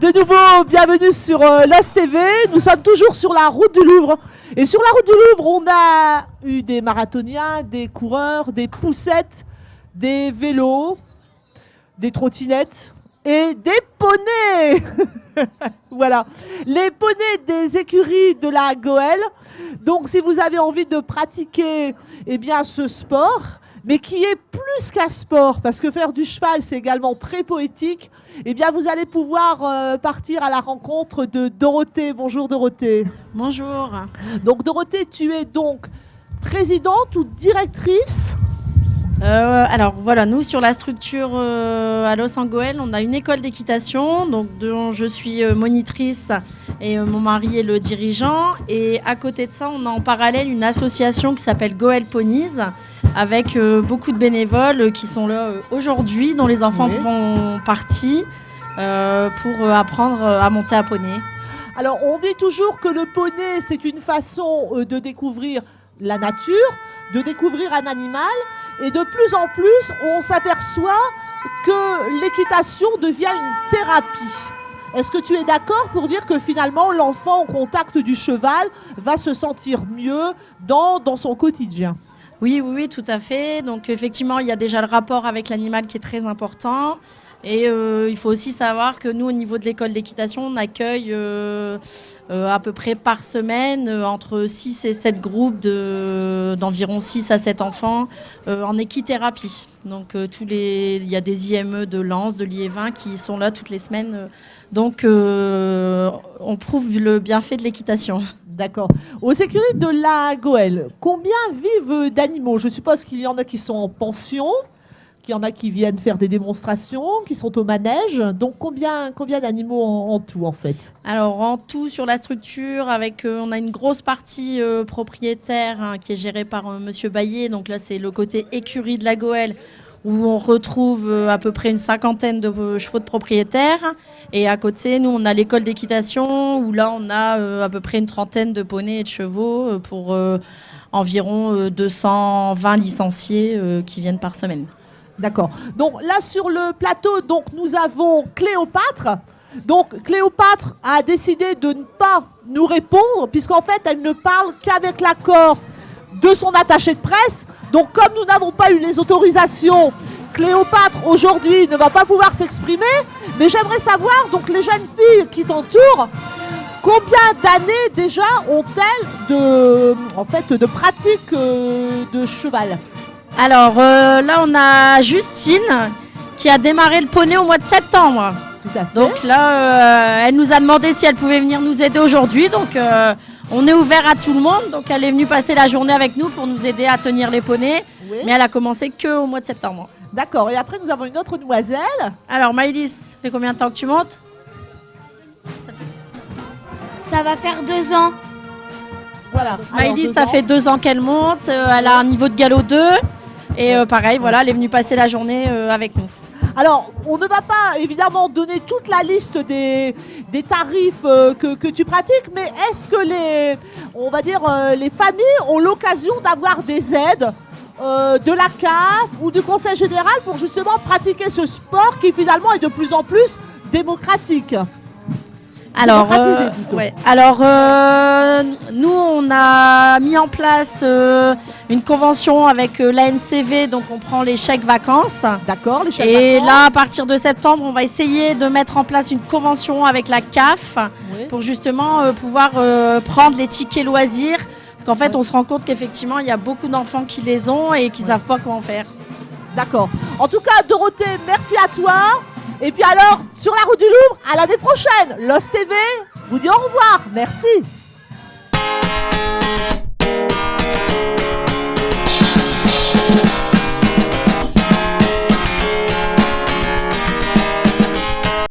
De nouveau, bienvenue sur Lost TV. Nous sommes toujours sur la route du Louvre. Et sur la route du Louvre, on a eu des marathoniens, des coureurs, des poussettes, des vélos, des trottinettes et des poneys. Voilà, les poneys des écuries de la Goëlle. Donc, si vous avez envie de pratiquer ce sport, mais qui est plus qu'un sport, parce que faire du cheval, c'est également très poétique, vous allez pouvoir partir à la rencontre de Dorothée. Bonjour Dorothée. Bonjour. Donc Dorothée, tu es donc présidente ou directrice? Alors voilà, nous sur la structure à Los Angeles, on a une école d'équitation dont je suis monitrice et mon mari est le dirigeant. Et à côté de ça, on a en parallèle une association qui s'appelle Goëlle Ponies avec beaucoup de bénévoles qui sont là aujourd'hui, dont les enfants font partie pour apprendre à monter à poney. Alors on dit toujours que le poney, c'est une façon de découvrir la nature, de découvrir un animal. Et de plus en plus, on s'aperçoit que l'équitation devient une thérapie. Est-ce que tu es d'accord pour dire que finalement, l'enfant au contact du cheval va se sentir mieux dans son quotidien? Oui, tout à fait. Donc effectivement, il y a déjà le rapport avec l'animal qui est très important. Et il faut aussi savoir que nous, au niveau de l'école d'équitation, on accueille à peu près par semaine entre 6 et 7 groupes d'environ 6 à 7 enfants en équithérapie. Donc il y a des IME de Lens, de Liévin qui sont là toutes les semaines. Donc on prouve le bienfait de l'équitation. D'accord. Aux écuries de la Goëlle, combien vivent d'animaux? Je suppose qu'il y en a qui sont en pension, qu'il y en a qui viennent faire des démonstrations, qui sont au manège. Donc, combien d'animaux en tout, en fait? Alors, en tout, sur la structure, on a une grosse partie propriétaire qui est gérée par Monsieur Baillet. Donc là, c'est le côté écurie de la Goëlle, où on retrouve à peu près une 50aine de chevaux de propriétaires. Et à côté, nous, on a l'école d'équitation, où là, on a à peu près une 30aine de poneys et de chevaux pour environ 220 licenciés qui viennent par semaine. D'accord. Donc là, sur le plateau, nous avons Cléopâtre. Donc Cléopâtre a décidé de ne pas nous répondre, puisqu'en fait, elle ne parle qu'avec l'accord de son attaché de presse. Donc comme nous n'avons pas eu les autorisations, Cléopâtre, aujourd'hui, ne va pas pouvoir s'exprimer. Mais j'aimerais savoir, donc les jeunes filles qui t'entourent, combien d'années déjà ont-elles de pratique de cheval? Alors là, on a Justine qui a démarré le poney au mois de septembre. Tout à fait. Donc là, elle nous a demandé si elle pouvait venir nous aider aujourd'hui. Donc on est ouvert à tout le monde. Donc elle est venue passer la journée avec nous pour nous aider à tenir les poneys. Oui. Mais elle a commencé qu'au mois de septembre. D'accord. Et après, nous avons une autre demoiselle. Alors Maëlys, ça fait combien de temps que tu montes? Ça va faire 2 ans. Voilà. Maëlys, ça fait 2 ans qu'elle monte. Elle a un niveau de galop 2. Et pareil, voilà, elle est venue passer la journée avec nous. Alors, on ne va pas évidemment donner toute la liste des tarifs que tu pratiques, mais est-ce que les familles ont l'occasion d'avoir des aides de la CAF ou du Conseil général pour justement pratiquer ce sport qui finalement est de plus en plus démocratique? Alors, nous, on a mis en place une convention avec l'ANCV, donc on prend les chèques vacances. D'accord, les chèques vacances. Et là, à partir partir de septembre, on va essayer de mettre en place une convention avec la CAF pour justement pouvoir prendre les tickets loisirs. Parce qu'en fait, on se rend compte qu'effectivement, il y a beaucoup d'enfants qui les ont et qui ne savent pas comment faire. D'accord. En tout cas, Dorothée, merci à toi. Et puis alors, sur la route du Louvre, à l'année prochaine. Lost TV vous dit au revoir. Merci.